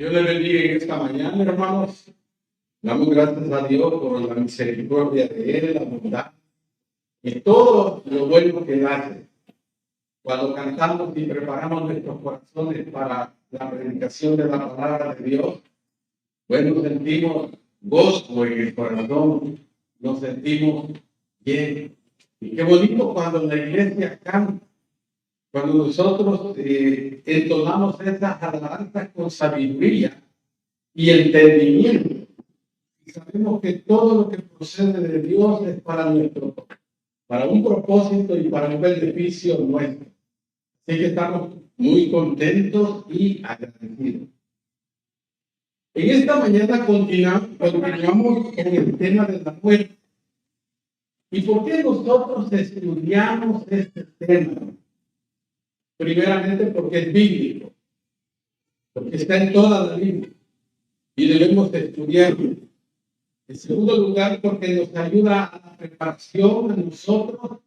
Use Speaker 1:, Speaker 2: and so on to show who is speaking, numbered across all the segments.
Speaker 1: Dios les bendiga en esta mañana, hermanos. Damos gracias a Dios por la misericordia de Él, la bondad y todo lo bueno que Él hace. Cuando cantamos y preparamos nuestros corazones para la predicación de la palabra de Dios, bueno, sentimos gozo en el corazón, nos sentimos bien. Y qué bonito cuando la iglesia canta, cuando nosotros entonamos esas alabanzas con sabiduría y entendimiento. Y sabemos que todo lo que procede de Dios es para un propósito y para un beneficio nuestro. Así que estamos muy contentos y agradecidos. En esta mañana continuamos con el tema de la muerte. ¿Y por qué nosotros estudiamos este tema? Primeramente porque es bíblico, porque está en toda la Biblia y debemos estudiarlo. En segundo lugar, porque nos ayuda a la preparación a nosotros,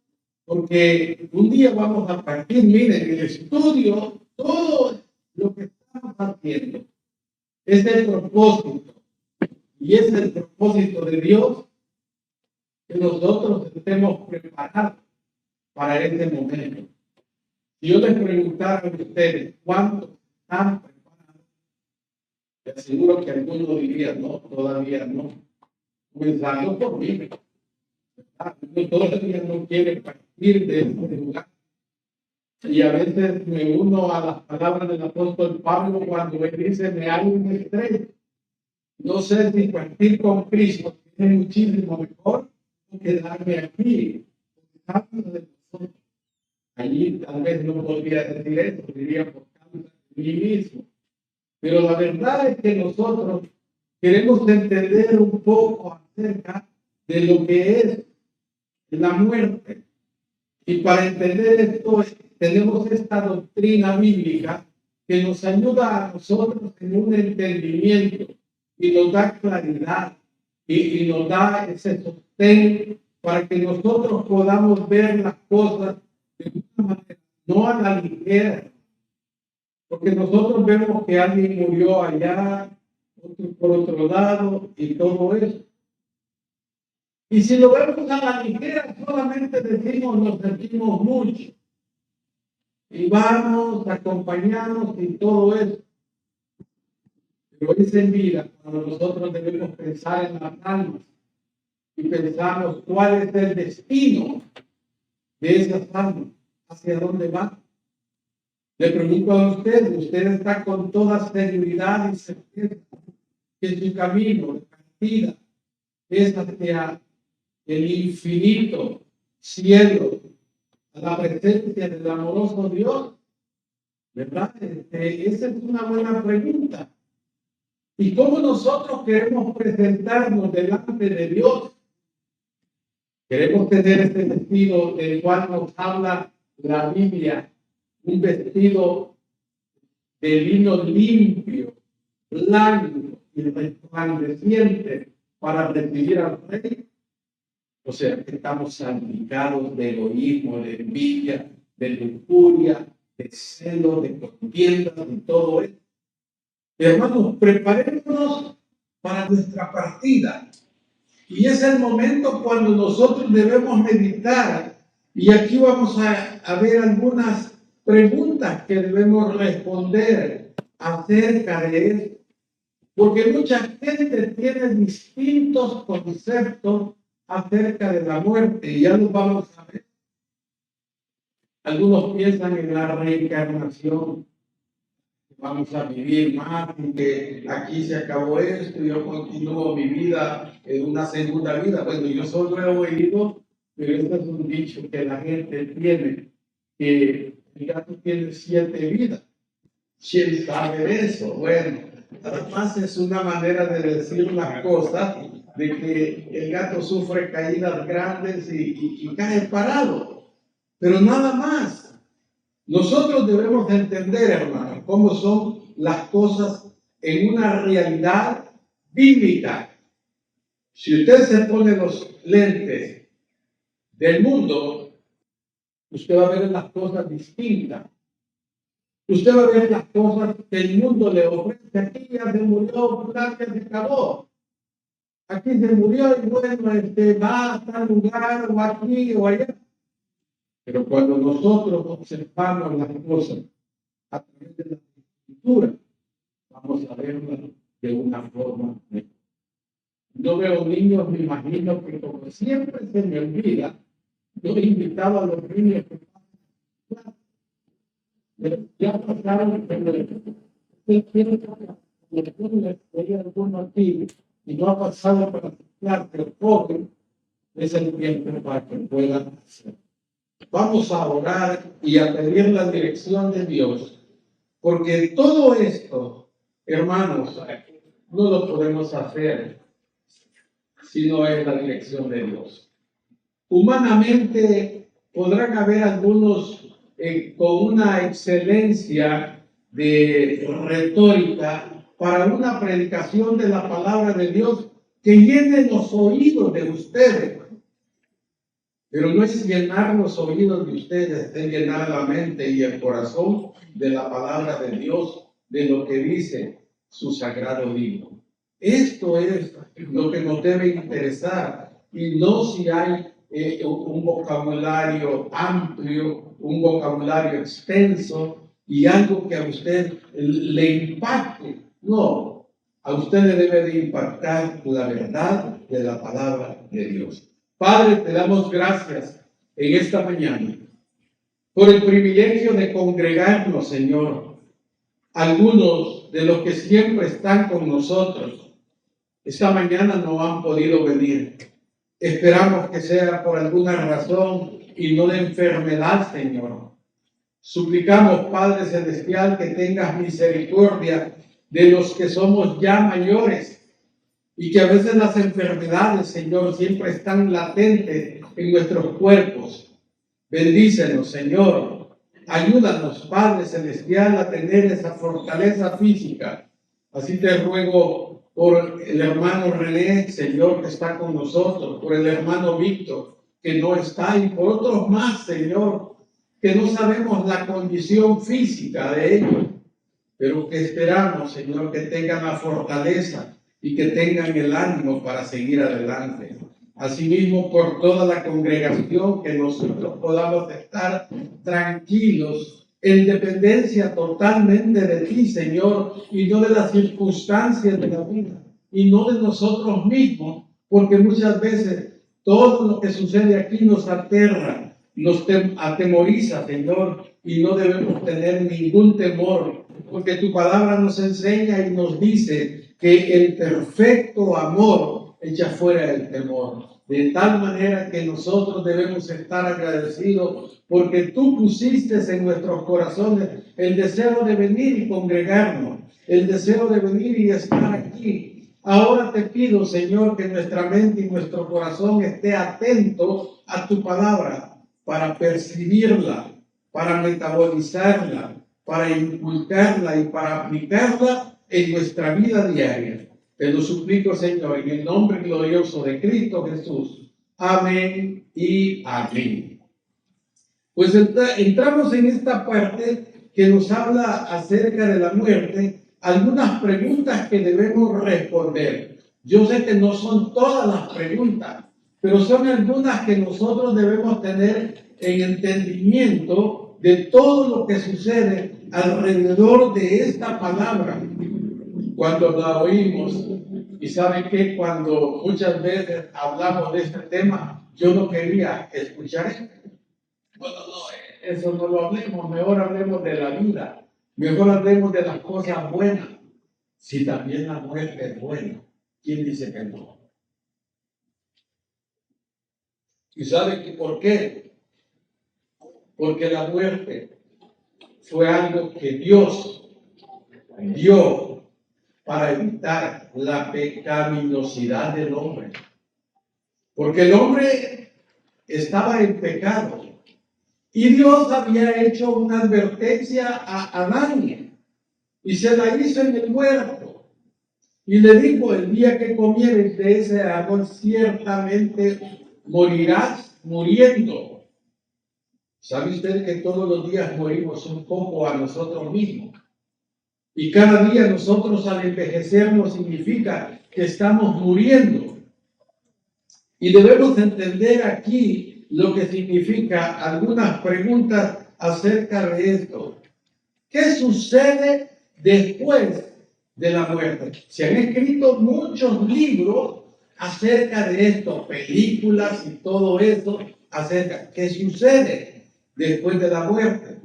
Speaker 1: porque un día vamos a partir. Miren, el estudio, todo lo que estamos haciendo es el propósito, y es el propósito de Dios que nosotros estemos preparados para ese momento. Si yo les preguntara a ustedes cuántos están preparados, les aseguro que algunos dirían, no, todavía no. Comenzando por mí. Yo todavía no quiero partir de este lugar. Y a veces me uno a las palabras del apóstol Pablo cuando él dice, me hay un estrés. No sé si partir con Cristo es muchísimo mejor que quedarme aquí. Allí tal vez no podría decir eso, diría por causa de mí mismo. Pero la verdad es que nosotros queremos entender un poco acerca de lo que es la muerte. Y para entender esto, tenemos esta doctrina bíblica que nos ayuda a nosotros en un entendimiento y nos da claridad y nos da ese sostén para que nosotros podamos ver las cosas de una manera, no a la ligera. Porque nosotros vemos que alguien murió allá, otro por otro lado y todo eso. Y si lo vemos a la ligera, solamente decimos, nos sentimos mucho. Y vamos, acompañamos y todo eso. Pero es en vida cuando nosotros debemos pensar en las almas y pensamos cuál es el destino de esas almas, hacia dónde van. Le pregunto a usted está con toda seguridad y certeza que su camino de partida es hacia el infinito cielo, a la presencia del amoroso Dios, ¿verdad? Esa es una buena pregunta. ¿Y cómo nosotros queremos presentarnos delante de Dios? Queremos tener ese vestido del cual nos habla la Biblia, un vestido de lino limpio, blanco y resplandeciente para recibir al Rey. O sea, que estamos salpicados de egoísmo, de envidia, de lujuria, de celo, de contiendas y todo eso. Hermanos, preparémonos para nuestra partida. Y es el momento cuando nosotros debemos meditar. Y aquí vamos a ver algunas preguntas que debemos responder acerca de esto. Porque mucha gente tiene distintos conceptos acerca de la muerte, y ya lo vamos a ver. Algunos piensan en la reencarnación, que vamos a vivir más, y que aquí se acabó esto, y yo continúo mi vida en una segunda vida. Bueno, yo solo he oído, pero este es un dicho que la gente tiene, que el gato tiene 7 vidas. ¿Quién sabe eso? Bueno, nada más es una manera de decir las cosas, de que el gato sufre caídas grandes y cae parado. Pero nada más. Nosotros debemos entender, hermanos, cómo son las cosas en una realidad bíblica. Si usted se pone los lentes del mundo, usted va a ver las cosas distintas. Usted va a ver las cosas que el mundo le ofrece. Aquí ya se murió, ya se acabó. Aquí se murió y bueno, va a tal lugar o aquí o allá. Pero cuando nosotros observamos las cosas a través de la escritura, vamos a verlas de una forma mejor. Yo veo niños, me imagino que como siempre se me olvida, yo invitaba a los niños que ya pasaron, pero usted quiere que hay alguno aquí y no ha pasado para aceptar que el joven es el tiempo para que puedan hacer. Vamos a orar y a pedir la dirección de Dios, porque todo esto, hermanos, no lo podemos hacer si no es la dirección de Dios. Humanamente podrán haber algunos con una excelencia de retórica para una predicación de la palabra de Dios que llene los oídos de ustedes. Pero no es llenar los oídos de ustedes, es llenar la mente y el corazón de la palabra de Dios, de lo que dice su sagrado libro. Esto es lo que nos debe interesar, y no si hay un vocabulario amplio, un vocabulario extenso y algo que a usted le impacte. No, a usted le debe de impactar la verdad de la palabra de Dios. Padre, te damos gracias en esta mañana por el privilegio de congregarnos, Señor. Algunos de los que siempre están con nosotros, esta mañana no han podido venir. Esperamos que sea por alguna razón y no de enfermedad, Señor. Suplicamos, Padre Celestial, que tengas misericordia de los que somos ya mayores y que a veces las enfermedades, Señor, siempre están latentes en nuestros cuerpos. Bendícenos, Señor. Ayúdanos, Padre Celestial, a tener esa fortaleza física. Así te ruego por el hermano René, Señor, que está con nosotros, por el hermano Víctor, que no está, y por otros más, Señor, que no sabemos la condición física de ellos, pero que esperamos, Señor, que tengan la fortaleza y que tengan el ánimo para seguir adelante. Asimismo, por toda la congregación, que nosotros podamos estar tranquilos, en dependencia totalmente de ti, Señor, y no de las circunstancias de la vida, y no de nosotros mismos, porque muchas veces todo lo que sucede aquí nos aterra, nos atemoriza, Señor, y no debemos tener ningún temor, porque tu palabra nos enseña y nos dice que el perfecto amor echa fuera el temor. De tal manera que nosotros debemos estar agradecidos porque tú pusiste en nuestros corazones el deseo de venir y congregarnos, el deseo de venir y estar aquí. Ahora te pido, Señor, que nuestra mente y nuestro corazón esté atento a tu palabra para percibirla, para metabolizarla, para inculcarla y para aplicarla en nuestra vida diaria. Te lo suplico, Señor, en el nombre glorioso de Cristo Jesús. Amén y amén. Pues entramos en esta parte que nos habla acerca de la muerte, algunas preguntas que debemos responder. Yo sé que no son todas las preguntas, pero son algunas que nosotros debemos tener en entendimiento de todo lo que sucede alrededor de esta palabra cuando la oímos. Y sabe que cuando muchas veces hablamos de este tema, yo no quería escuchar esto. Bueno, no, eso no lo hablemos, mejor hablemos de la vida, mejor hablemos de las cosas buenas. Si también la muerte es buena, ¿quién dice que no? ¿Y sabe por qué? Porque la muerte fue algo que Dios dio para evitar la pecaminosidad del hombre. Porque el hombre estaba en pecado. Y Dios había hecho una advertencia a Adán y se la hizo en el huerto. Y le dijo: el día que comieres de ese árbol, ciertamente morirás muriendo. ¿Sabe usted que todos los días morimos un poco a nosotros mismos? Y cada día nosotros al envejecernos significa que estamos muriendo. Y debemos entender aquí lo que significa algunas preguntas acerca de esto. ¿Qué sucede después de la muerte? Se han escrito muchos libros acerca de esto, películas y todo eso, acerca de qué sucede después de la muerte.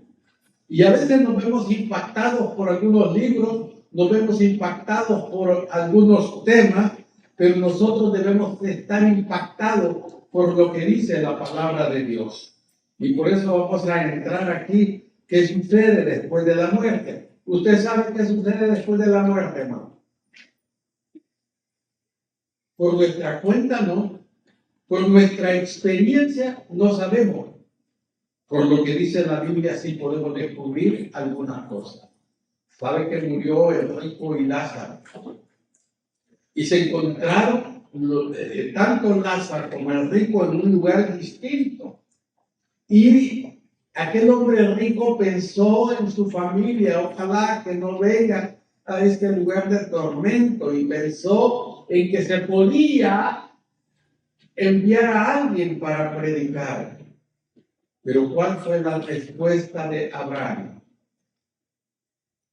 Speaker 1: Y a veces nos vemos impactados por algunos libros, nos vemos impactados por algunos temas, pero nosotros debemos estar impactados por lo que dice la palabra de Dios. Y por eso vamos a entrar aquí. ¿Qué sucede después de la muerte? ¿Usted sabe qué sucede después de la muerte, hermano? Por nuestra cuenta no, por nuestra experiencia no sabemos. Por lo que dice la Biblia, sí podemos descubrir algunas cosas. Sabe que murió el rico y Lázaro. Y se encontraron tanto Lázaro como el rico en un lugar distinto. Y aquel hombre rico pensó en su familia, ojalá que no venga a este lugar de tormento, y pensó en que se podía enviar a alguien para predicar. Pero ¿cuál fue la respuesta de Abraham?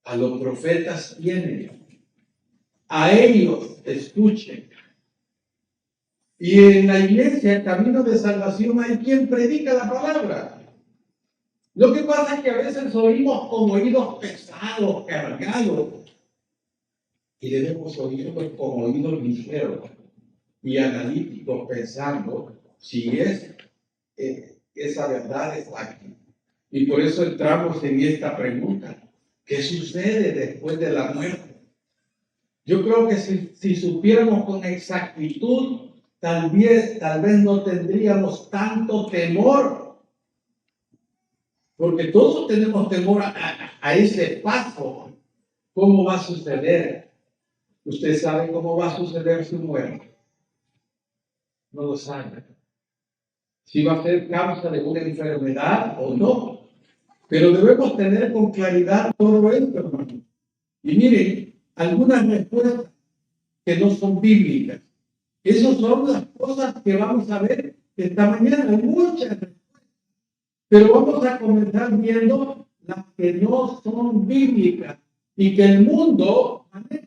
Speaker 1: A los profetas vienen, a ellos escuchen. Y en la iglesia, el camino de salvación, hay quien predica la palabra. Lo que pasa es que a veces oímos con oídos pesados, cargados, y debemos oírlos con oídos ligeros y analíticos, pensando si esa verdad está aquí. Y por eso entramos en esta pregunta: ¿qué sucede después de la muerte? Yo creo que si supiéramos con exactitud, tal vez no tendríamos tanto temor, porque todos tenemos temor a ese paso. ¿Cómo va a suceder? ¿Usted sabe cómo va a suceder su muerte? No lo sabe. Si va a ser causa de una enfermedad o no. Pero debemos tener con claridad todo esto, hermano. Y miren, algunas respuestas que no son bíblicas. Esas son las cosas que vamos a ver esta mañana. Hay muchas respuestas. Pero vamos a comenzar viendo las que no son bíblicas y que el mundo maneja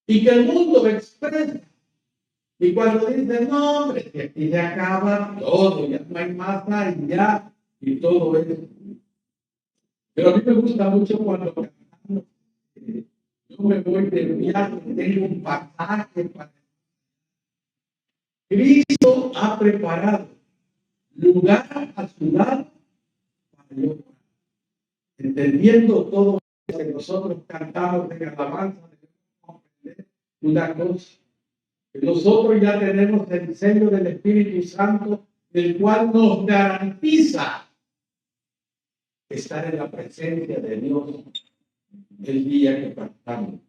Speaker 1: y que el mundo expresa. Y cuando dicen, no, hombre, que aquí se acaba todo, ya no hay más allá y todo eso. Pero a mí me gusta mucho cuando yo me voy de viaje, tengo un pasaje para... Cristo ha preparado lugar a su lado para yo. Entendiendo todo lo que nosotros cantamos en alabanza, debemos comprender una cosa: que nosotros ya tenemos el sello del Espíritu Santo, el cual nos garantiza estar en la presencia de Dios el día que partamos.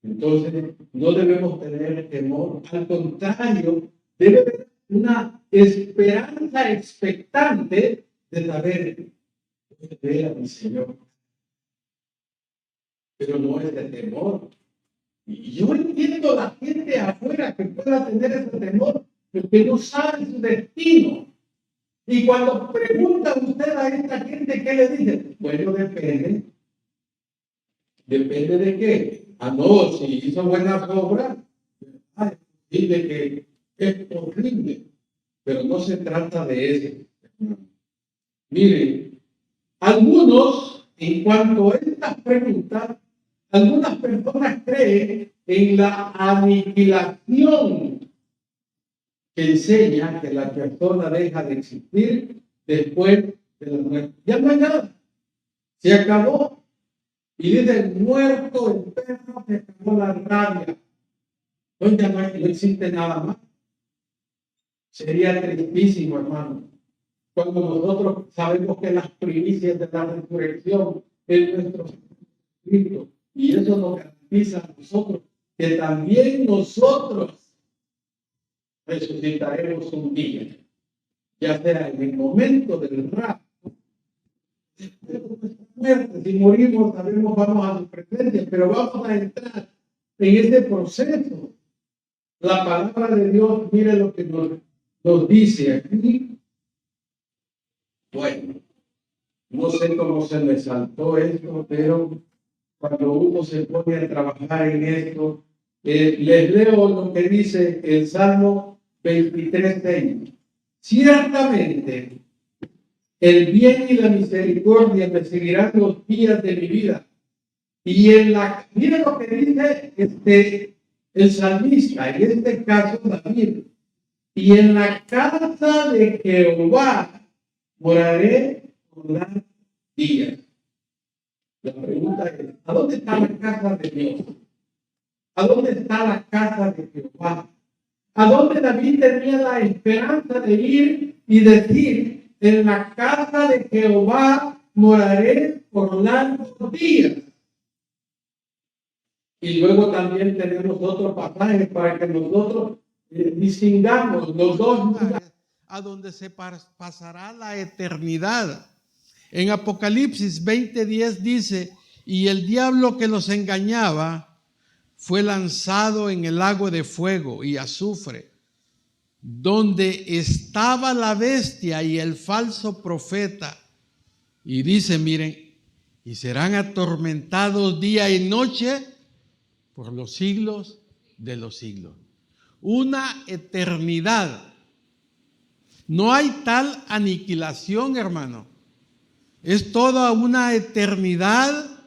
Speaker 1: Entonces, no debemos tener temor, al contrario, debe haber una esperanza expectante de saber, voy a ver a mi Señor. Pero no es de temor. Y yo entiendo a la gente afuera que pueda tener ese temor, porque no sabe su destino. Y cuando pregunta usted a esta gente, ¿qué le dice? Bueno, depende. ¿Depende de qué? Ah, no, si hizo buenas obras, dice que es horrible. Pero no se trata de eso. Miren, algunos, en cuanto a estas preguntas, algunas personas creen en la aniquilación, que enseña que la persona deja de existir después de la muerte. Ya no hay nada. Se acabó. Y dice, muerto el perro, se acabó la rabia. Entonces ya no existe nada más. Sería tristísimo, hermano, cuando nosotros sabemos que las primicias de la resurrección es nuestro Cristo. Y eso nos garantiza a nosotros que también nosotros resucitaremos un día. ya sea en el momento del rapto, después de nuestra muerte. Si morimos, sabemos, vamos a su presencia, pero vamos a entrar en ese proceso. La palabra de Dios, mire lo que nos dice aquí. Bueno, no sé cómo se me saltó esto, pero cuando uno se pone a trabajar en esto, les leo lo que dice el Salmo 23:6. Ciertamente, el bien y la misericordia me seguirán los días de mi vida. Y mire lo que dice el salmista, en este caso David. Y en la casa de Jehová moraré por largos días. La pregunta es, ¿a dónde está la casa de Dios? ¿A dónde está la casa de Jehová? ¿A dónde David tenía la esperanza de ir y decir, en la casa de Jehová moraré por largos días? Y luego también tenemos otros pasajes para que nosotros distingamos los dos lugares a donde se pasará la eternidad. En Apocalipsis 20:10 dice, y el diablo que los engañaba fue lanzado en el lago de fuego y azufre, donde estaba la bestia y el falso profeta. Y dice, miren, y serán atormentados día y noche por los siglos de los siglos. Una eternidad. No hay tal aniquilación, hermano. Es toda una eternidad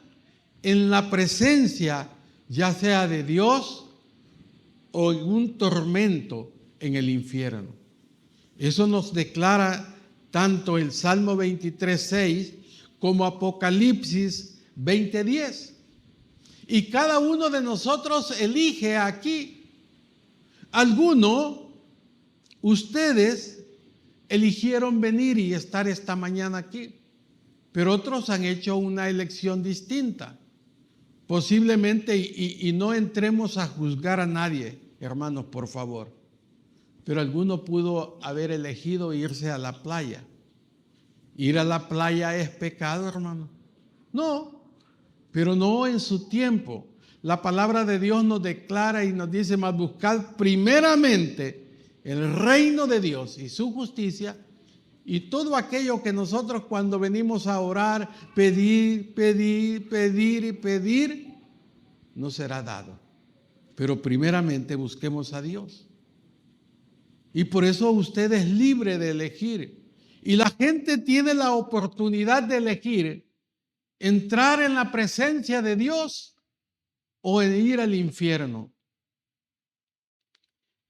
Speaker 1: en la presencia, ya sea de Dios o en un tormento en el infierno. Eso nos declara tanto el Salmo 23:6 como Apocalipsis 20:10. Y cada uno de nosotros elige aquí. Ustedes eligieron venir y estar esta mañana aquí, pero otros han hecho una elección distinta. Posiblemente, y no entremos a juzgar a nadie, hermanos, por favor, pero alguno pudo haber elegido irse a la playa. ¿Ir a la playa es pecado, hermano? No, pero no en su tiempo. La palabra de Dios nos declara y nos dice, mas buscad primeramente el reino de Dios y su justicia, y todo aquello que nosotros cuando venimos a orar, pedir, pedir, pedir y pedir, nos será dado. Pero primeramente busquemos a Dios. Y por eso usted es libre de elegir. Y la gente tiene la oportunidad de elegir entrar en la presencia de Dios o ir al infierno.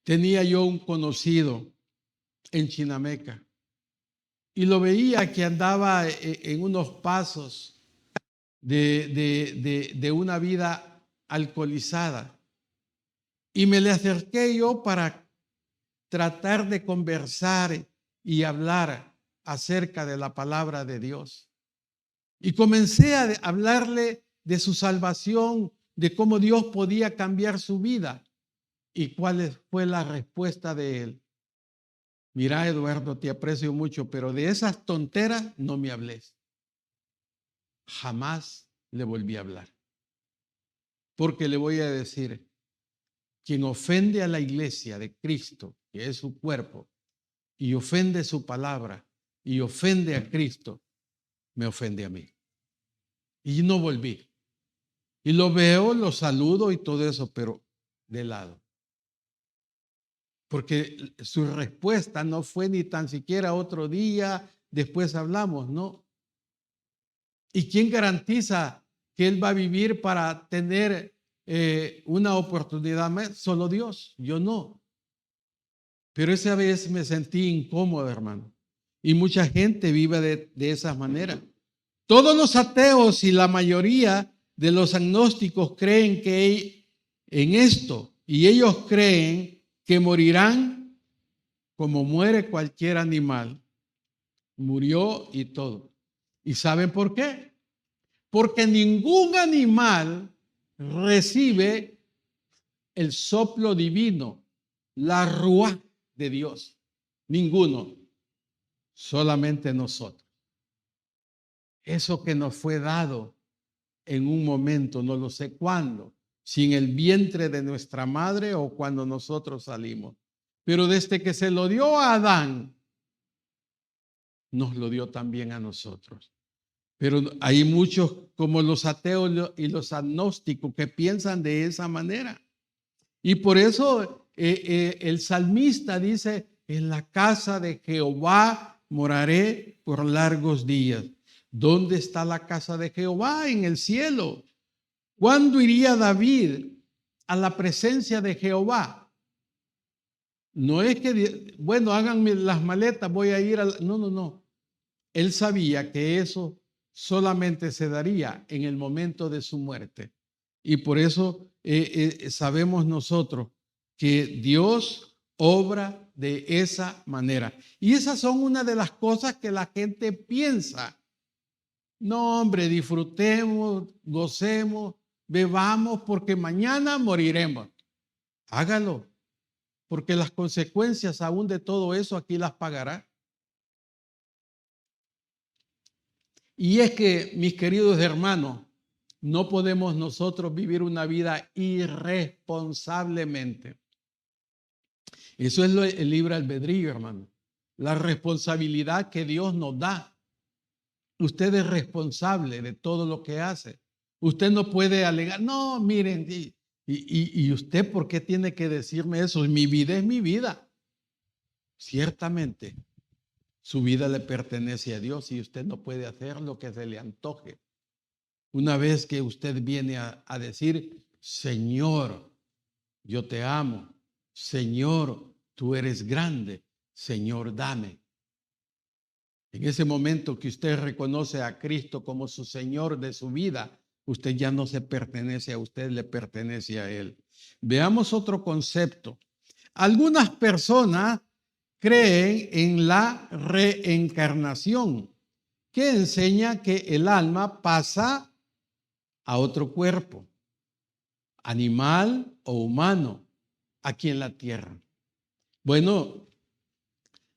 Speaker 1: Tenía yo un conocido en Chinameca y lo veía que andaba en unos pasos de una vida alcoholizada. Y me le acerqué yo para tratar de conversar y hablar acerca de la palabra de Dios. Y comencé a hablarle de su salvación, de cómo Dios podía cambiar su vida. ¿Y cuál fue la respuesta de él? Mira, Eduardo, te aprecio mucho, pero de esas tonteras no me hables. Jamás le volví a hablar. Porque le voy a decir, quien ofende a la iglesia de Cristo, que es su cuerpo, y ofende su palabra, y ofende a Cristo, me ofende a mí. Y no volví. Y lo veo, lo saludo y todo eso, pero de lado. Porque su respuesta no fue ni tan siquiera otro día, después hablamos, no. ¿Y quién garantiza que él va a vivir para tener una oportunidad más? Solo Dios, yo no. Pero esa vez me sentí incómodo, hermano. Y mucha gente vive de esa manera. Todos los ateos y la mayoría de los agnósticos creen que en esto, y ellos creen que morirán como muere cualquier animal. Murió y todo. ¿Y saben por qué? Porque ningún animal recibe el soplo divino, la ruá de Dios. Ninguno. solamente nosotros. Eso que nos fue dado en un momento, no lo sé cuándo, si en el vientre de nuestra madre o cuando nosotros salimos. Pero desde que se lo dio a Adán, nos lo dio también a nosotros. Pero hay muchos como los ateos y los agnósticos que piensan de esa manera. Y por eso el salmista dice, en la casa de Jehová moraré por largos días. ¿Dónde está la casa de Jehová? En el cielo. ¿Cuándo iría David a la presencia de Jehová? No es que, bueno, háganme las maletas, voy a ir a... No. Él sabía que eso solamente se daría en el momento de su muerte. Y por eso sabemos nosotros que Dios obra de esa manera. Y esas son una de las cosas que la gente piensa. No, hombre, disfrutemos, gocemos, bebamos, porque mañana moriremos. Hágalo, porque las consecuencias aún de todo eso aquí las pagará. Y es que, mis queridos hermanos, no podemos nosotros vivir una vida irresponsablemente. Eso es el libre albedrío, hermano. La responsabilidad que Dios nos da. Usted es responsable de todo lo que hace. Usted no puede alegar, no, miren, y usted, ¿por qué tiene que decirme eso? Mi vida es mi vida. Ciertamente, su vida le pertenece a Dios y usted no puede hacer lo que se le antoje. Una vez que usted viene a decir, Señor, yo te amo. Señor, tú eres grande. Señor, dame. En ese momento que usted reconoce a Cristo como su Señor de su vida, usted ya no se pertenece a usted, le pertenece a Él. Veamos otro concepto. Algunas personas creen en la reencarnación, que enseña que el alma pasa a otro cuerpo, animal o humano, aquí en la tierra. Bueno,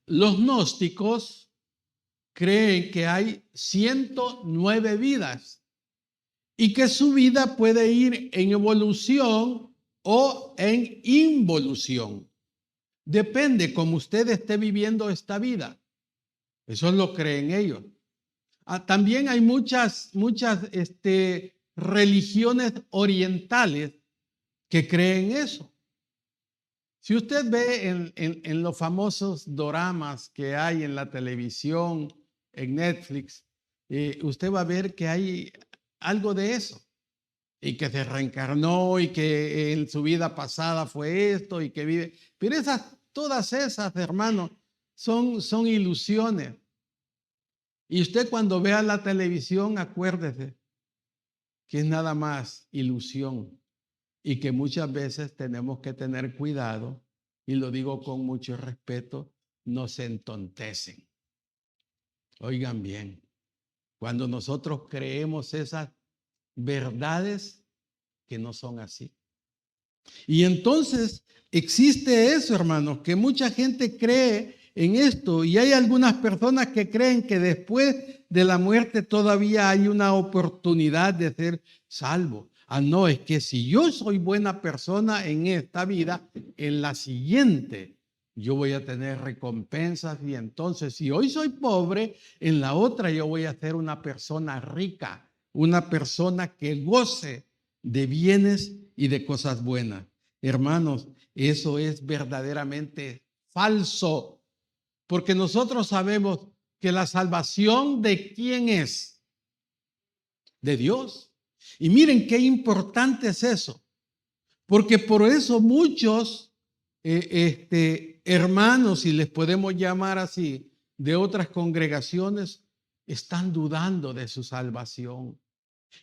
Speaker 1: los gnósticos creen que hay 109 vidas y que su vida puede ir en evolución o en involución. Depende cómo usted esté viviendo esta vida. Eso lo creen ellos. También hay muchas religiones orientales que creen eso. Si usted ve en los famosos doramas que hay en la televisión, en Netflix, usted va a ver que hay algo de eso. Y que se reencarnó y que en su vida pasada fue esto y que vive. Pero todas esas, hermanos, son ilusiones. Y usted cuando vea la televisión, acuérdese que es nada más ilusión y que muchas veces tenemos que tener cuidado, y lo digo con mucho respeto, no se entontecen. Oigan bien, cuando nosotros creemos esas verdades que no son así. Y entonces existe eso, hermanos, que mucha gente cree en esto, y hay algunas personas que creen que después de la muerte todavía hay una oportunidad de ser salvo. No, es que si yo soy buena persona en esta vida, en la siguiente yo voy a tener recompensas, y entonces si hoy soy pobre, en la otra yo voy a ser una persona rica, una persona que goce de bienes y de cosas buenas. Hermanos, eso es verdaderamente falso, porque nosotros sabemos que la salvación ¿de quién es? De Dios. Y miren qué importante es eso, porque por eso muchos hermanos, si les podemos llamar así, de otras congregaciones, están dudando de su salvación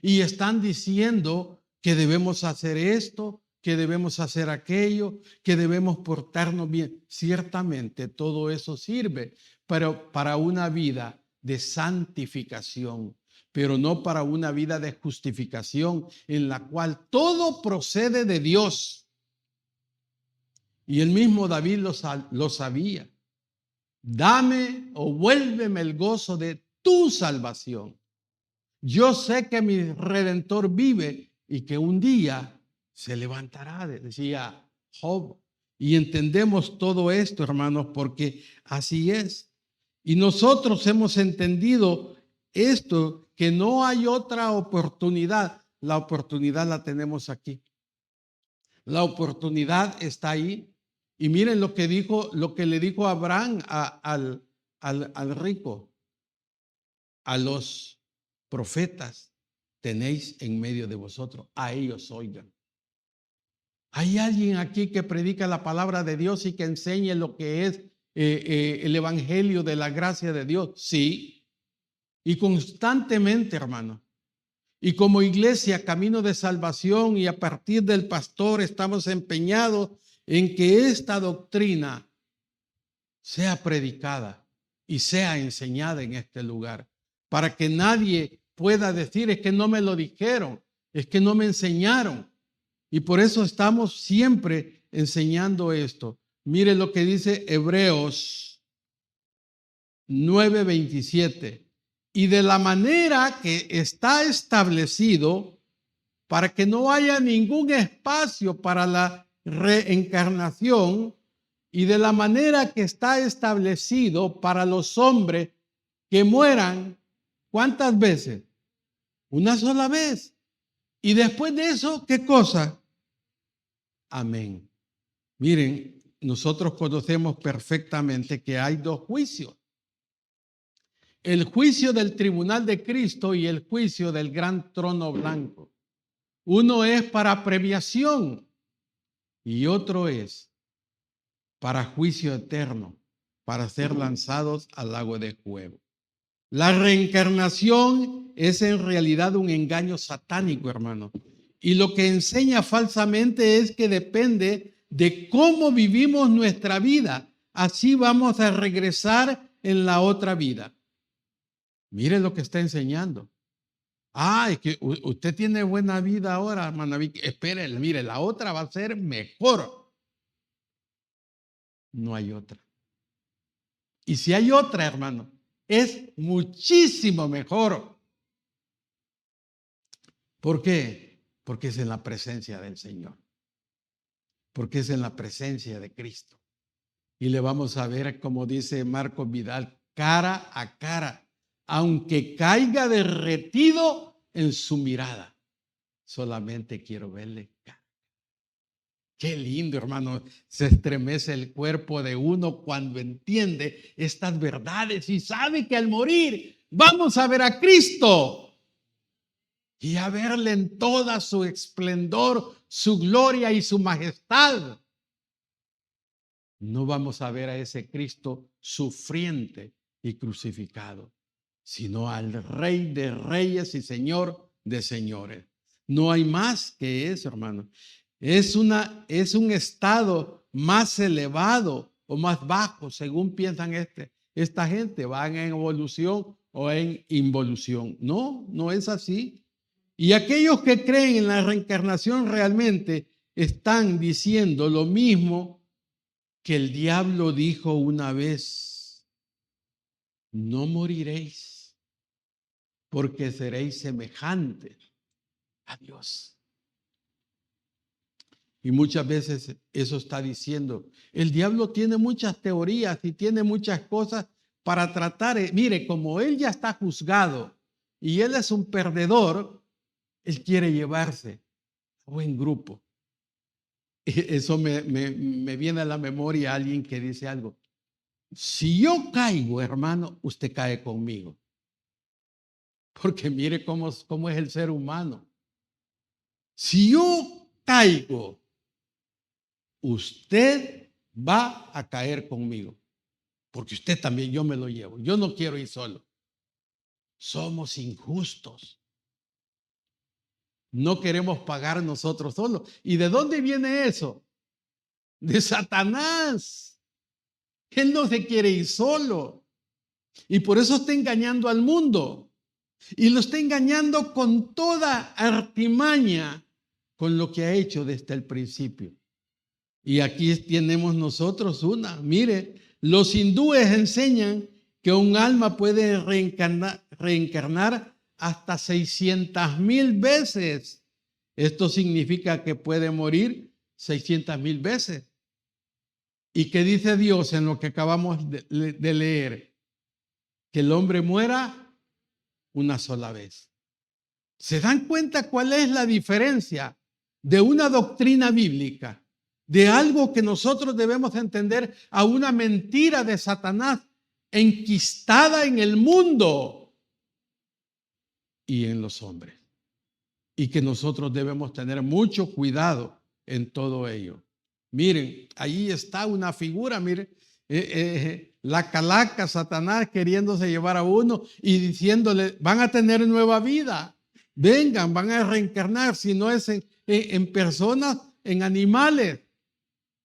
Speaker 1: y están diciendo que debemos hacer esto, que debemos hacer aquello, que debemos portarnos bien. Ciertamente todo eso sirve para una vida de santificación, pero no para una vida de justificación en la cual todo procede de Dios. Y el mismo David lo sabía.
Speaker 2: Dame o vuélveme el gozo de tu salvación. Yo sé que mi Redentor vive y que un día se levantará, decía Job. Y entendemos todo esto, hermanos, porque así es. Y nosotros hemos entendido esto, que no hay otra oportunidad. La oportunidad la tenemos aquí. La oportunidad está ahí. Y miren lo que dijo, lo que le dijo Abraham al rico, a los profetas tenéis en medio de vosotros, a ellos oigan. ¿Hay alguien aquí que predica la palabra de Dios y que enseñe lo que es el evangelio de la gracia de Dios? Sí, y constantemente, hermano. Y como iglesia, Camino de Salvación, y a partir del pastor, estamos empeñados en que esta doctrina sea predicada y sea enseñada en este lugar, para que nadie pueda decir, es que no me lo dijeron, es que no me enseñaron. Y por eso estamos siempre enseñando esto. Mire lo que dice Hebreos 9:27. Y de la manera que está establecido, para que no haya ningún espacio para la reencarnación, y de la manera que está establecido para los hombres que mueran, ¿cuántas veces? Una sola vez. Y después de eso, ¿qué cosa? Amén. Miren, nosotros conocemos perfectamente que hay dos juicios. El juicio del tribunal de Cristo y el juicio del gran trono blanco. Uno es para premiación y otro es para juicio eterno, para ser lanzados al lago de fuego. La reencarnación es en realidad un engaño satánico, hermano. Y lo que enseña falsamente es que depende de cómo vivimos nuestra vida. Así vamos a regresar en la otra vida. Mire lo que está enseñando. Es que usted tiene buena vida ahora, hermana Vicky. Espere, mire, la otra va a ser mejor. No hay otra. Y si hay otra, hermano, es muchísimo mejor. ¿Por qué? Porque es en la presencia del Señor. Porque es en la presencia de Cristo. Y le vamos a ver, como dice Marcos Vidal, cara a cara, aunque caiga derretido en su mirada. Solamente quiero verle cara. Qué lindo, hermano. Se estremece el cuerpo de uno cuando entiende estas verdades y sabe que al morir vamos a ver a Cristo y a verle en toda su esplendor, su gloria y su majestad. No vamos a ver a ese Cristo sufriente y crucificado, sino al Rey de Reyes y Señor de Señores. No hay más que eso, hermano. Es un estado más elevado o más bajo, según piensan esta gente. Van en evolución o en involución. No, no es así. Y aquellos que creen en la reencarnación realmente están diciendo lo mismo que el diablo dijo una vez: no moriréis, porque seréis semejantes a Dios. Y muchas veces eso está diciendo. El diablo tiene muchas teorías y tiene muchas cosas para tratar. Mire, como él ya está juzgado y él es un perdedor, él quiere llevarse a buen grupo. Eso me viene a la memoria alguien que dice algo. Si yo caigo, hermano, usted cae conmigo. Porque mire cómo es el ser humano. Si yo caigo, usted va a caer conmigo. Porque usted también, yo me lo llevo. Yo no quiero ir solo. Somos injustos. No queremos pagar nosotros solos. ¿Y de dónde viene eso? De Satanás. Él no se quiere ir solo. Y por eso está engañando al mundo. Y lo está engañando con toda artimaña, con lo que ha hecho desde el principio. Y aquí tenemos nosotros una. Mire, Los hindúes enseñan que un alma puede reencarnar hasta 600,000 veces. Esto significa que puede morir 600,000 veces. ¿Y qué dice Dios en lo que acabamos de leer? Que el hombre muera una sola vez. ¿Se dan cuenta cuál es la diferencia de una doctrina bíblica, de algo que nosotros debemos entender, a una mentira de Satanás enquistada en el mundo y en los hombres? Y que nosotros debemos tener mucho cuidado en todo ello. Miren, ahí está una figura, miren, la calaca, Satanás queriéndose llevar a uno y diciéndole, van a tener nueva vida, vengan, van a reencarnar, si no es en personas, en animales,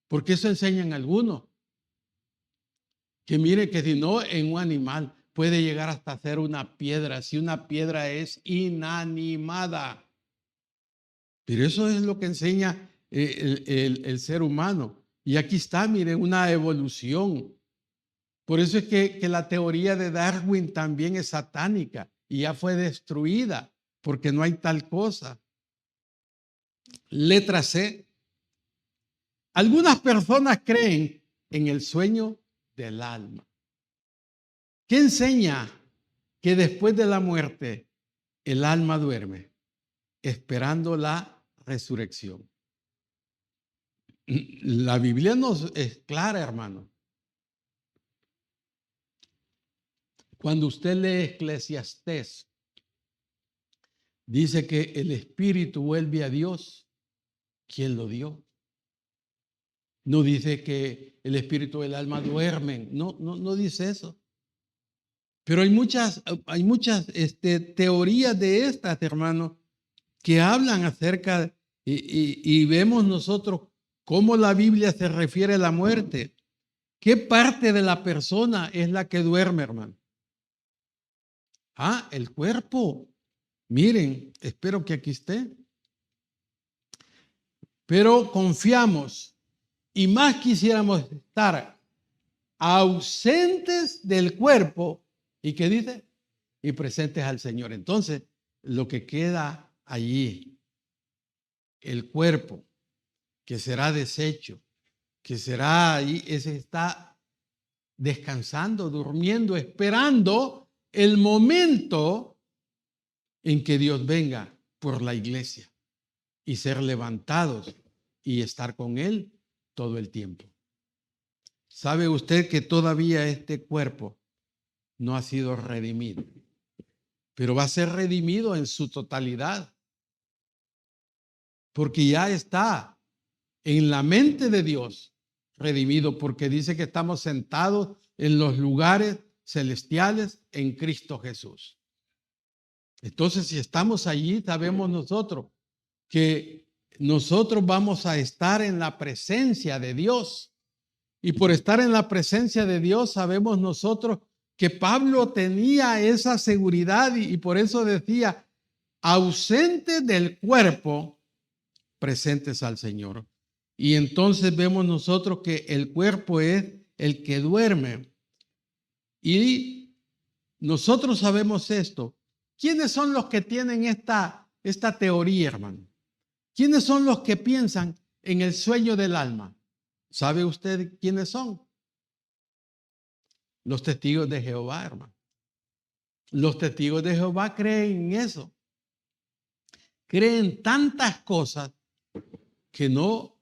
Speaker 2: porque eso enseñan algunos. Que mire que si no, en un animal puede llegar hasta ser una piedra, si una piedra es inanimada. Pero eso es lo que enseña el ser humano. Y aquí está, miren, una evolución. Por eso es que la teoría de Darwin también es satánica y ya fue destruida, porque no hay tal cosa. Letra C. Algunas personas creen en el sueño del alma. ¿Qué enseña? Que después de la muerte el alma duerme, esperando la resurrección. La Biblia nos es clara, hermano. Cuando usted lee Eclesiastés, dice que el espíritu vuelve a Dios, quien lo dio. No dice que el espíritu y el alma duermen, no dice eso. Pero hay muchas teorías de estas, hermano, que hablan acerca y vemos nosotros cómo la Biblia se refiere a la muerte. ¿Qué parte de la persona es la que duerme, hermano? El cuerpo. Miren, espero que aquí esté. Pero confiamos y más quisiéramos estar ausentes del cuerpo y ¿qué dice? Y presentes al Señor. Entonces, lo que queda allí, el cuerpo, que será deshecho, que será ahí, ese está descansando, durmiendo, esperando el momento en que Dios venga por la iglesia y ser levantados y estar con Él todo el tiempo. ¿Sabe usted que todavía este cuerpo no ha sido redimido? Pero va a ser redimido en su totalidad, porque ya está en la mente de Dios redimido, porque dice que estamos sentados en los lugares celestiales en Cristo Jesús. Entonces, si estamos allí, sabemos nosotros que nosotros vamos a estar en la presencia de Dios. Y por estar en la presencia de Dios, sabemos nosotros que Pablo tenía esa seguridad y por eso decía, ausentes del cuerpo, presentes al Señor. Y entonces vemos nosotros que el cuerpo es el que duerme. Y nosotros sabemos esto. ¿Quiénes son los que tienen esta teoría, hermano? ¿Quiénes son los que piensan en el sueño del alma? ¿Sabe usted quiénes son? Los testigos de Jehová, hermano. Los testigos de Jehová creen en eso. Creen tantas cosas que no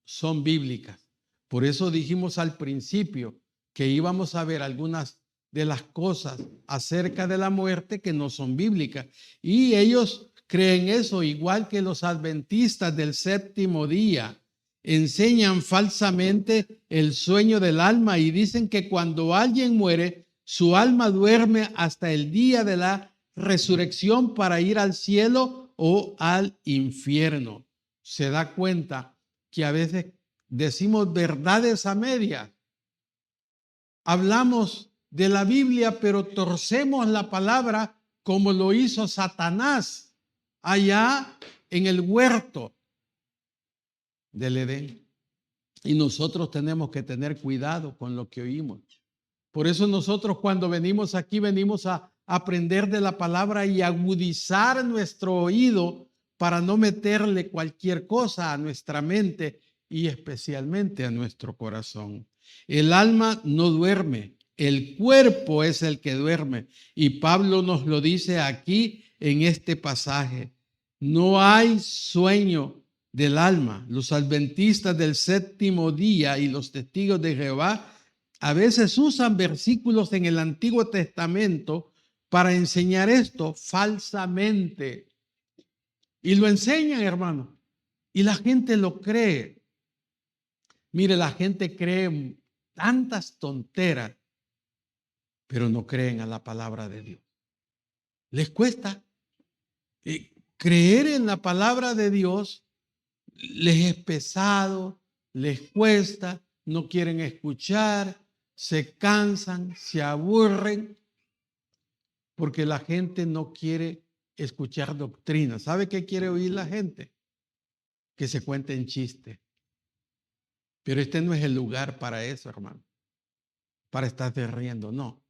Speaker 2: son bíblicas. Por eso dijimos al principio que íbamos a ver algunas de las cosas acerca de la muerte que no son bíblicas. Y ellos creen eso, igual que los adventistas del séptimo día. Enseñan falsamente el sueño del alma y dicen que cuando alguien muere, su alma duerme hasta el día de la resurrección para ir al cielo o al infierno. Se da cuenta que a veces decimos verdades a medias. Hablamos de la Biblia, pero torcemos la palabra como lo hizo Satanás allá en el huerto del Edén. Y nosotros tenemos que tener cuidado con lo que oímos. Por eso nosotros cuando venimos aquí, venimos a aprender de la palabra y agudizar nuestro oído para no meterle cualquier cosa a nuestra mente y especialmente a nuestro corazón. El alma no duerme, el cuerpo es el que duerme. Y Pablo nos lo dice aquí en este pasaje. No hay sueño del alma. Los adventistas del séptimo día y los testigos de Jehová a veces usan versículos en el Antiguo Testamento para enseñar esto falsamente. Y lo enseñan, hermano. Y la gente lo cree. Mire, la gente cree tantas tonteras, pero no creen a la palabra de Dios. Les cuesta creer en la palabra de Dios, les es pesado, les cuesta, no quieren escuchar, se cansan, se aburren, porque la gente no quiere escuchar doctrina. ¿Sabe qué quiere oír la gente? Que se cuenten chistes. Pero este no es el lugar para eso, hermano. Para estarse riendo, no.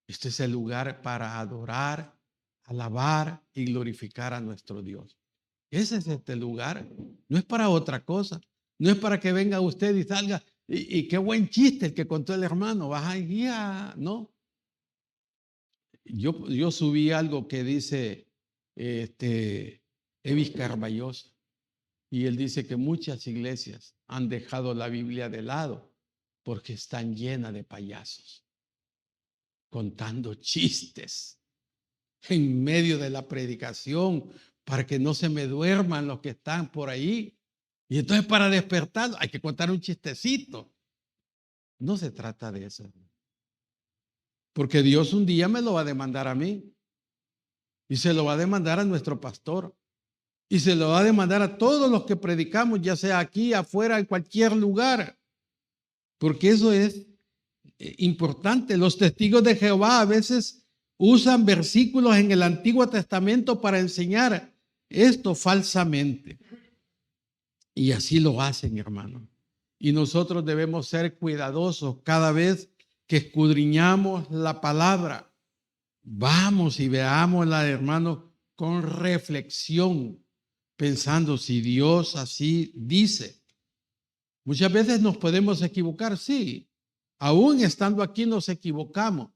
Speaker 2: Este es el lugar para adorar, alabar y glorificar a nuestro Dios. Ese es este lugar. No es para otra cosa. No es para que venga usted y salga. Y qué buen chiste el que contó el hermano. Baja y no. Yo subí algo que dice Evis Carballosa. Y él dice que muchas iglesias han dejado la Biblia de lado porque están llenas de payasos contando chistes en medio de la predicación para que no se me duerman los que están por ahí. Y entonces para despertar hay que contar un chistecito. No se trata de eso. Porque Dios un día me lo va a demandar a mí. Y se lo va a demandar a nuestro pastor. Y se lo va a demandar a todos los que predicamos, ya sea aquí, afuera, en cualquier lugar. Porque eso es importante. Los testigos de Jehová a veces usan versículos en el Antiguo Testamento para enseñar esto falsamente. Y así lo hacen, hermano. Y nosotros debemos ser cuidadosos cada vez que escudriñamos la palabra. Vamos y veámosla, hermano, con reflexión, pensando si Dios así dice. Muchas veces nos podemos equivocar, sí. Aún estando aquí nos equivocamos,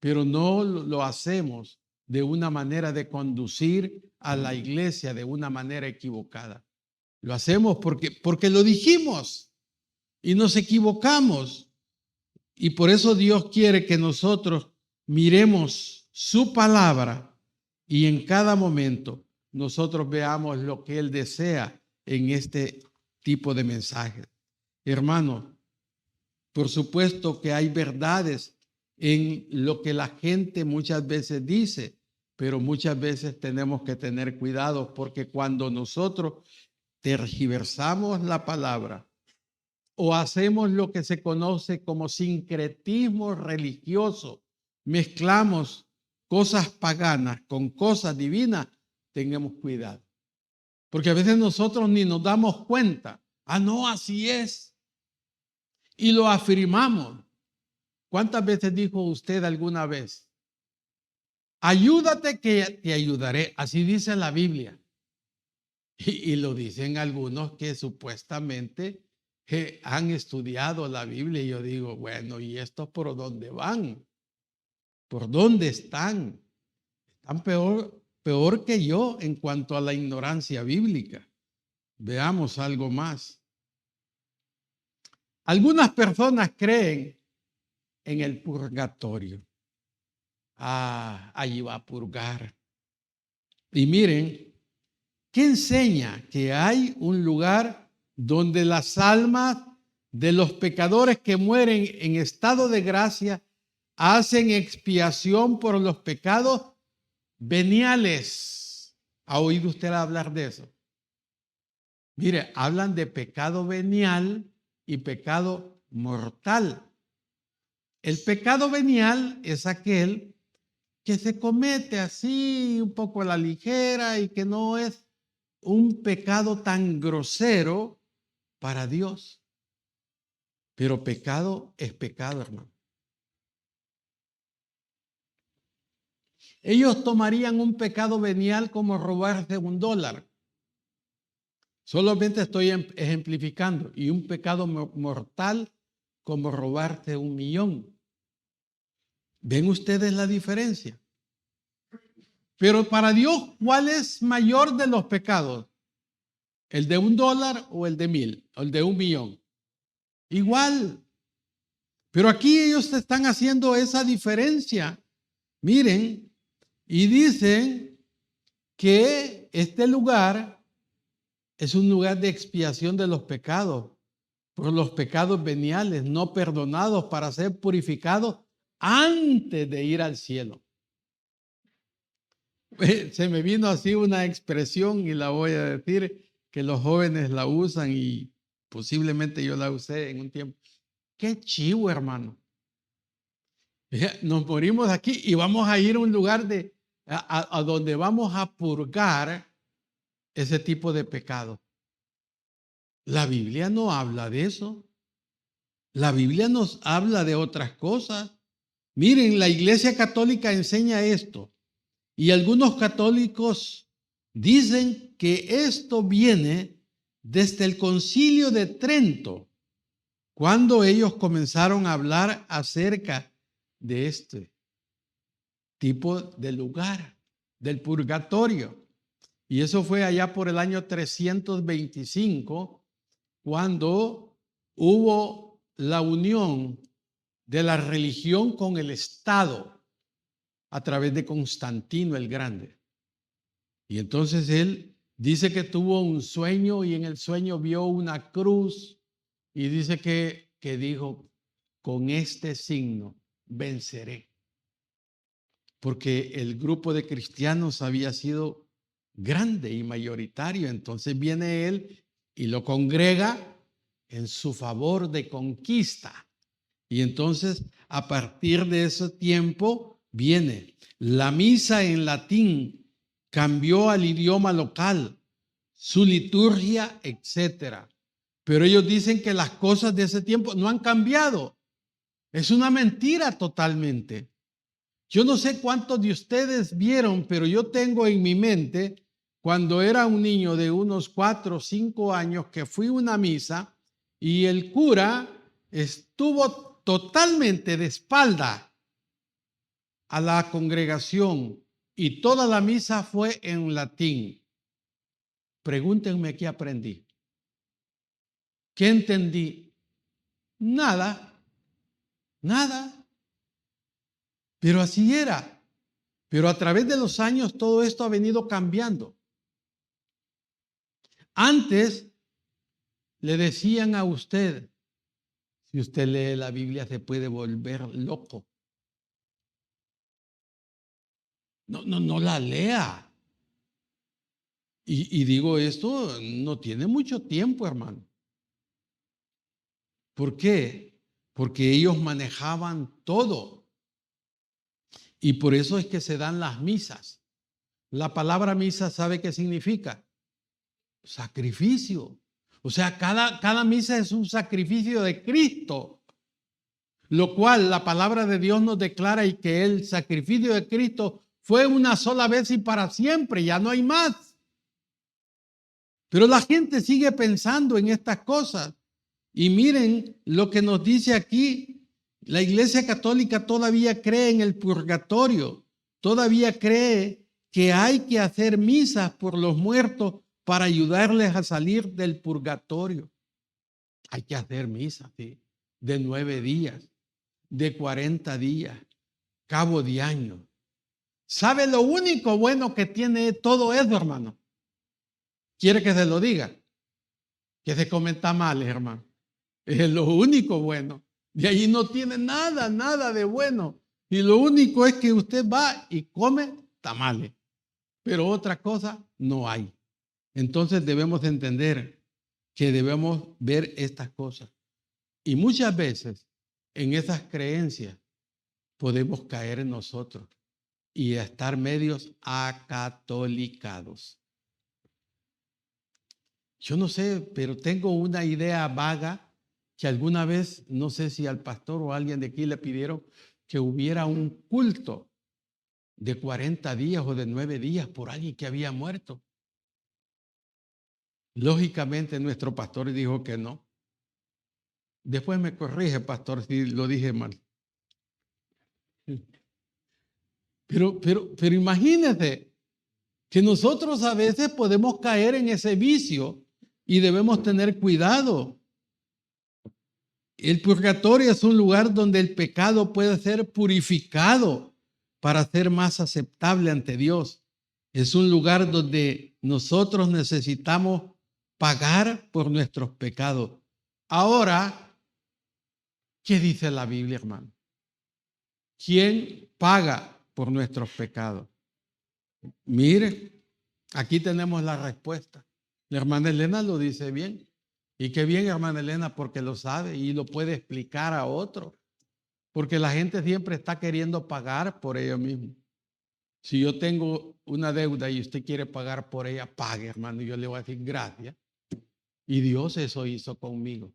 Speaker 2: pero no lo hacemos de una manera de conducir a la iglesia de una manera equivocada. Lo hacemos porque lo dijimos y nos equivocamos. Y por eso Dios quiere que nosotros miremos su palabra y en cada momento nosotros veamos lo que Él desea en este tipo de mensajes. Hermanos, por supuesto que hay verdades en lo que la gente muchas veces dice, pero muchas veces tenemos que tener cuidado porque cuando nosotros tergiversamos la palabra o hacemos lo que se conoce como sincretismo religioso, mezclamos cosas paganas con cosas divinas, tengamos cuidado. Porque a veces nosotros ni nos damos cuenta. No, así es. Y lo afirmamos. ¿Cuántas veces dijo usted alguna vez? Ayúdate que te ayudaré. Así dice la Biblia. Y lo dicen algunos que supuestamente han estudiado la Biblia. Y yo digo, bueno, ¿y estos por dónde van? ¿Por dónde están? Están peor que yo en cuanto a la ignorancia bíblica. Veamos algo más. Algunas personas creen en el purgatorio. Allí va a purgar. Y miren, ¿qué enseña? Que hay un lugar donde las almas de los pecadores que mueren en estado de gracia hacen expiación por los pecados veniales. ¿Ha oído usted hablar de eso? Mire, hablan de pecado venial y pecado mortal. El pecado venial es aquel que se comete así un poco a la ligera y que no es un pecado tan grosero para Dios. Pero pecado es pecado, hermano. Ellos tomarían un pecado venial como robarse $1. Solamente estoy ejemplificando. Y un pecado mortal como robarse 1,000,000. ¿Ven ustedes la diferencia? Pero para Dios, ¿cuál es mayor de los pecados? ¿El de $1 o el de 1,000? ¿O el de 1,000,000? Igual. Pero aquí ellos están haciendo esa diferencia. Miren, y dicen que este lugar es un lugar de expiación de los pecados, por los pecados veniales, no perdonados, para ser purificados antes de ir al cielo. Se me vino así una expresión y la voy a decir, que los jóvenes la usan y posiblemente yo la usé en un tiempo. Qué chivo, hermano. Nos morimos aquí y vamos a ir a un lugar a donde vamos a purgar ese tipo de pecado. La Biblia no habla de eso. La Biblia nos habla de otras cosas. Miren, la Iglesia Católica enseña esto. Y algunos católicos dicen que esto viene desde el Concilio de Trento, cuando ellos comenzaron a hablar acerca de este tipo de lugar, del purgatorio. Y eso fue allá por el año 325, cuando hubo la unión de la religión con el Estado a través de Constantino el Grande. Y entonces él dice que tuvo un sueño y en el sueño vio una cruz y dice que dijo, con este signo venceré. Porque el grupo de cristianos había sido grande y mayoritario. Entonces viene él y lo congrega en su favor de conquista. Y entonces, a partir de ese tiempo, viene la misa en latín, cambió al idioma local, su liturgia, etcétera. Pero ellos dicen que las cosas de ese tiempo no han cambiado. Es una mentira totalmente. Yo no sé cuántos de ustedes vieron, pero yo tengo en mi mente, cuando era un niño de unos 4 o 5 años, que fui a una misa y el cura estuvo totalmente de espalda a la congregación y toda la misa fue en latín. Pregúntenme qué aprendí. ¿Qué entendí? Nada, nada. Pero así era. Pero a través de los años todo esto ha venido cambiando. Antes le decían a usted, si usted lee la Biblia se puede volver loco. No la lea. Y digo esto, no tiene mucho tiempo, hermano. ¿Por qué? Porque ellos manejaban todo. Y por eso es que se dan las misas. La palabra misa, ¿sabe qué significa? Sacrificio. O sea, cada misa es un sacrificio de Cristo. Lo cual la palabra de Dios nos declara y que el sacrificio de Cristo fue una sola vez y para siempre, ya no hay más. Pero la gente sigue pensando en estas cosas. Y miren lo que nos dice aquí. La Iglesia Católica todavía cree en el purgatorio. Todavía cree que hay que hacer misas por los muertos para ayudarles a salir del purgatorio. Hay que hacer misas, ¿sí? De 9 días, de 40 días, cabo de año. ¿Sabe lo único bueno que tiene todo eso, hermano? ¿Quiere que se lo diga? Que se comen tamales, hermano. Es lo único bueno. De ahí no tiene nada de bueno. Y lo único es que usted va y come tamales. Pero otra cosa no hay. Entonces debemos entender que debemos ver estas cosas. Y muchas veces en esas creencias podemos caer en nosotros y estar medios acatolicados. Yo no sé, pero tengo una idea vaga que alguna vez, no sé si al pastor o a alguien de aquí le pidieron que hubiera un culto de 40 días o de 9 días por alguien que había muerto? Lógicamente nuestro pastor dijo que no. Después me corrige, pastor, si lo dije mal. Pero imagínese que nosotros a veces podemos caer en ese vicio y debemos tener cuidado. El purgatorio es un lugar donde el pecado puede ser purificado para ser más aceptable ante Dios. Es un lugar donde nosotros necesitamos pagar por nuestros pecados. Ahora, ¿qué dice la Biblia, hermano? ¿Quién paga por nuestros pecados? Mire, aquí tenemos la respuesta. La hermana Elena lo dice bien. Y qué bien, hermana Elena, porque lo sabe y lo puede explicar a otro. Porque la gente siempre está queriendo pagar por ello mismo. Si yo tengo una deuda y usted quiere pagar por ella, pague, hermano. Y yo le voy a decir gracias. Y Dios eso hizo conmigo.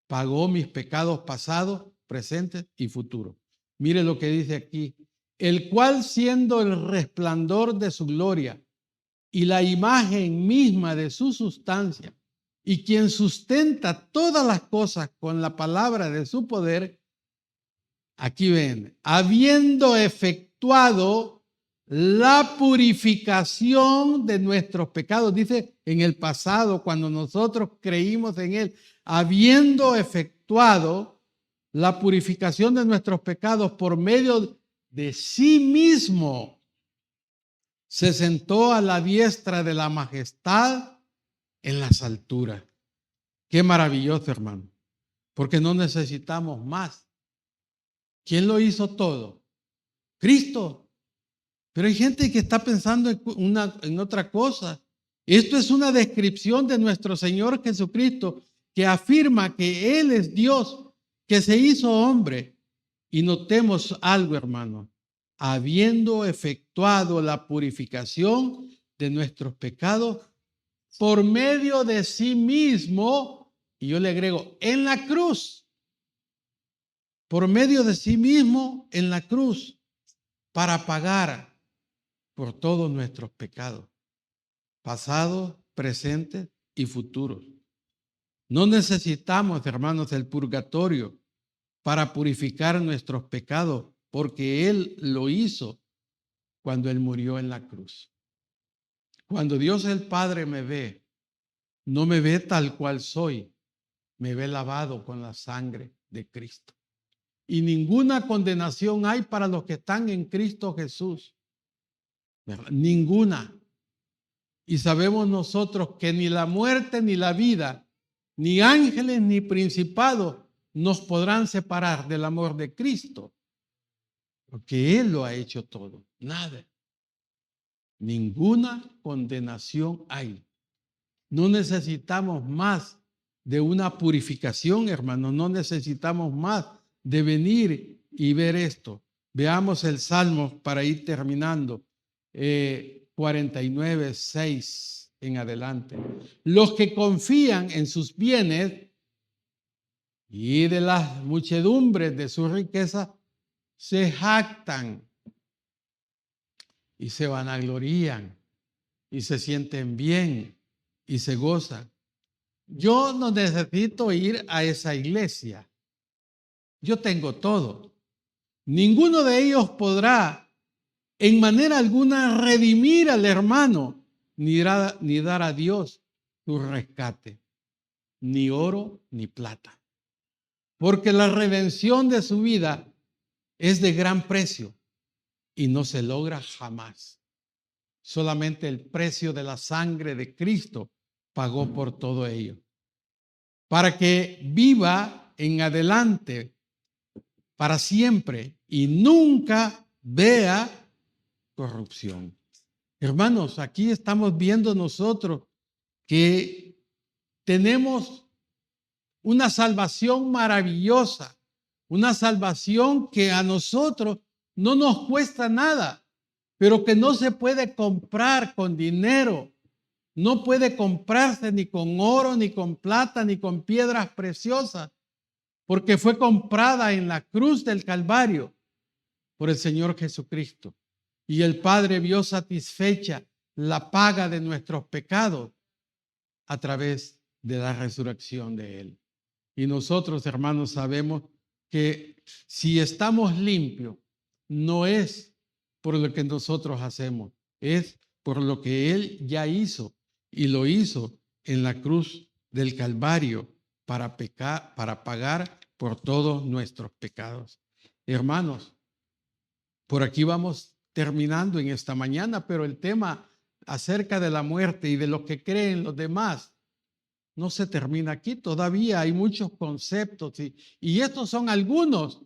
Speaker 2: Pagó mis pecados pasados, presentes y futuros. Mire lo que dice aquí. El cual, siendo el resplandor de su gloria y la imagen misma de su sustancia, y quien sustenta todas las cosas con la palabra de su poder, aquí ven, habiendo efectuado la purificación de nuestros pecados, dice en el pasado, cuando nosotros creímos en Él, habiendo efectuado la purificación de nuestros pecados por medio de sí mismo, se sentó a la diestra de la majestad en las alturas. Qué maravilloso, hermano, porque no necesitamos más. ¿Quién lo hizo todo? Cristo. Pero hay gente que está pensando en otra cosa. Esto es una descripción de nuestro Señor Jesucristo, que afirma que Él es Dios, que se hizo hombre. Y notemos algo, hermano, habiendo efectuado la purificación de nuestros pecados por medio de sí mismo, y yo le agrego, en la cruz, por medio de sí mismo en la cruz, para pagar por todos nuestros pecados, pasados, presentes y futuros. No necesitamos, hermanos, el purgatorio para purificar nuestros pecados, porque Él lo hizo cuando Él murió en la cruz. Cuando Dios el Padre me ve, no me ve tal cual soy, me ve lavado con la sangre de Cristo. Y ninguna condenación hay para los que están en Cristo Jesús. Ninguna. Y sabemos nosotros que ni la muerte ni la vida, ni ángeles ni principados nos podrán separar del amor de Cristo. Porque Él lo ha hecho todo. Nada. Ninguna condenación hay. No necesitamos más de una purificación, hermano. No necesitamos más de venir y ver esto. Veamos el Salmo para ir terminando. 49, 6 en adelante. Los que confían en sus bienes y de las muchedumbres de su riqueza se jactan y se vanaglorían y se sienten bien y se gozan. Yo no necesito ir a esa iglesia. Yo tengo todo. Ninguno de ellos podrá en manera alguna redimir al hermano, ni dar a Dios su rescate, ni oro ni plata. Porque la redención de su vida es de gran precio y no se logra jamás. Solamente el precio de la sangre de Cristo pagó por todo ello. Para que viva en adelante para siempre y nunca vea corrupción. Hermanos, aquí estamos viendo nosotros que tenemos una salvación maravillosa, una salvación que a nosotros no nos cuesta nada, pero que no se puede comprar con dinero, no puede comprarse ni con oro, ni con plata, ni con piedras preciosas, porque fue comprada en la cruz del Calvario por el Señor Jesucristo. Y el Padre vio satisfecha la paga de nuestros pecados a través de la resurrección de Él. Y nosotros, hermanos, sabemos que si estamos limpios, no es por lo que nosotros hacemos, es por lo que Él ya hizo, y lo hizo en la cruz del Calvario para pagar por todos nuestros pecados. Hermanos, por aquí vamos terminando en esta mañana, pero el tema acerca de la muerte y de lo que creen los demás no se termina aquí. Todavía hay muchos conceptos y estos son algunos,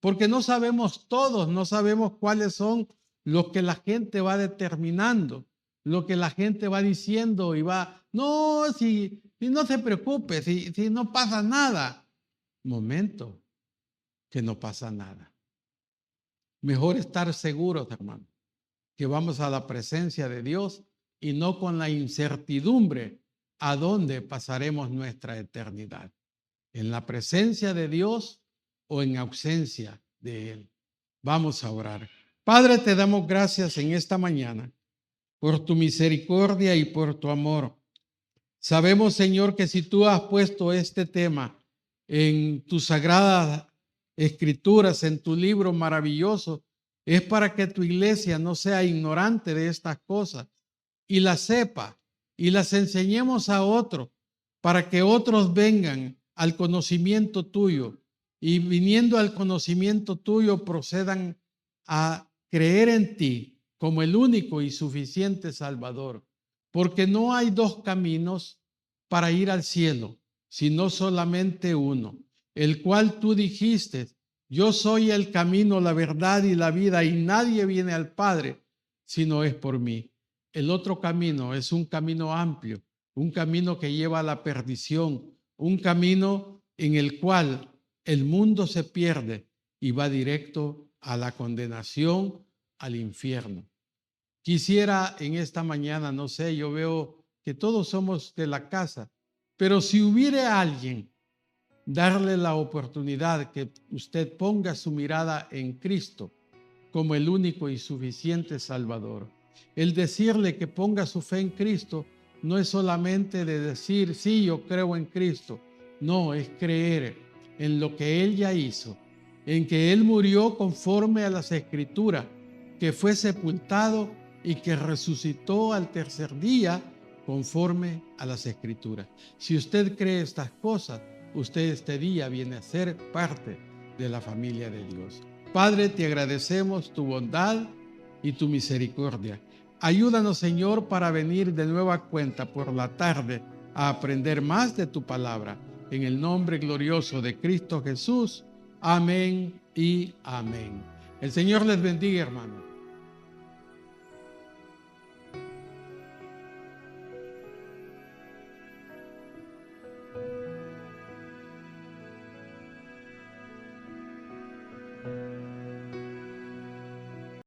Speaker 2: porque no sabemos todos, no sabemos cuáles son los que la gente va determinando, lo que la gente va diciendo y va, no, si no se preocupe, si no pasa nada. Momento, que no pasa nada. Mejor estar seguros, hermano, que vamos a la presencia de Dios y no con la incertidumbre a dónde pasaremos nuestra eternidad, en la presencia de Dios o en ausencia de Él. Vamos a orar. Padre, te damos gracias en esta mañana por tu misericordia y por tu amor. Sabemos, Señor, que si tú has puesto este tema en tus sagradas escrituras, en tu libro maravilloso, es para que tu iglesia no sea ignorante de estas cosas y las sepa y las enseñemos a otros, para que otros vengan al conocimiento tuyo y viniendo al conocimiento tuyo procedan a creer en ti como el único y suficiente Salvador. Porque no hay dos caminos para ir al cielo, sino solamente uno, el cual tú dijiste, yo soy el camino, la verdad y la vida, y nadie viene al Padre si no es por mí. El otro camino es un camino amplio, un camino que lleva a la perdición, un camino en el cual el mundo se pierde y va directo a la condenación, al infierno. Quisiera en esta mañana, no sé, yo veo que todos somos de la casa, pero si hubiera alguien, darle la oportunidad que usted ponga su mirada en Cristo como el único y suficiente Salvador. El decirle que ponga su fe en Cristo no es solamente de decir, sí, yo creo en Cristo. No, es creer en lo que Él ya hizo, en que Él murió conforme a las Escrituras, que fue sepultado y que resucitó al tercer día conforme a las Escrituras. Si usted cree estas cosas, usted este día viene a ser parte de la familia de Dios. Padre, te agradecemos tu bondad y tu misericordia. Ayúdanos, Señor, para venir de nueva cuenta por la tarde a aprender más de tu palabra. En el nombre glorioso de Cristo Jesús. Amén y amén. El Señor les bendiga, hermanos.